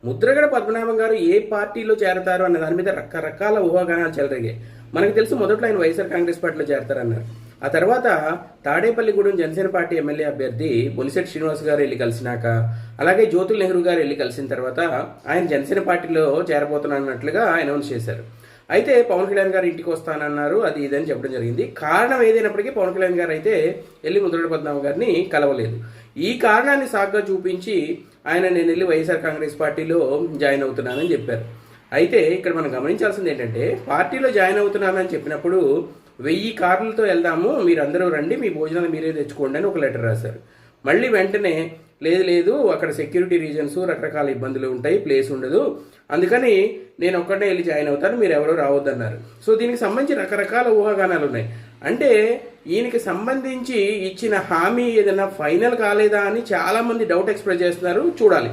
ముద్రగడ పద్మనాభం గారు ఏ పార్టీలో చేరతారు అన్న దాని మీద రకరకాల ఊహాగానాలు చెలరేగాయి. మనకు తెలుసు మొదట్లో ఆయన వైఎస్ఆర్ కాంగ్రెస్ పార్టీలో చేరతారన్నారు. ఆ తర్వాత తాడేపల్లిగూడెం జనసేన పార్టీ ఎమ్మెల్యే అభ్యర్థి బొలిశెట్టి శ్రీనివాస్ గారు వెళ్ళి కలిసినాక, అలాగే జ్యోతుల్ నెహ్రూ గారు వెళ్ళి కలిసిన తర్వాత ఆయన జనసేన పార్టీలో చేరబోతున్నట్లుగా అనౌన్స్ చేశారు. అయితే పవన్ కళ్యాణ్ గారు ఇంటికి వస్తానన్నారు, అది ఇదని చెప్పడం జరిగింది. కారణం ఏదైనప్పటికీ పవన్ కళ్యాణ్ గారు అయితే వెళ్ళి ముద్రగడ పద్మనాభం గారిని కలవలేదు. ఈ కారణాన్ని సాగ్గా చూపించి నేను వెళ్ళి వైఎస్ఆర్ కాంగ్రెస్ పార్టీలో జాయిన్ అవుతున్నానని చెప్పారు. అయితే ఇక్కడ మనం గమనించాల్సింది ఏంటంటే, పార్టీలో జాయిన్ అవుతున్నానని చెప్పినప్పుడు 1000 కార్లతో వెళ్దాము, మీరందరూ రండి, మీ భోజనాలు మీరే తెచ్చుకోండి అని ఒక లెటర్ రాశారు. మళ్ళీ వెంటనే లేదు అక్కడ సెక్యూరిటీ రీజన్స్, రకరకాల ఇబ్బందులు ఉంటాయి, ప్లేస్ ఉండదు, అందుకని నేను ఒక్కడే వెళ్ళి జాయిన్ అవుతాను, మీరు ఎవరో రావద్దన్నారు. సో దీనికి సంబంధించి రకరకాల ఊహాగానాలు ఉన్నాయి. అంటే ఈయనకి సంబంధించి ఇచ్చిన హామీ ఏదైనా ఫైనల్ కాలేదా అని చాలామంది డౌట్ ఎక్స్ప్రెస్ చేస్తున్నారు. చూడాలి.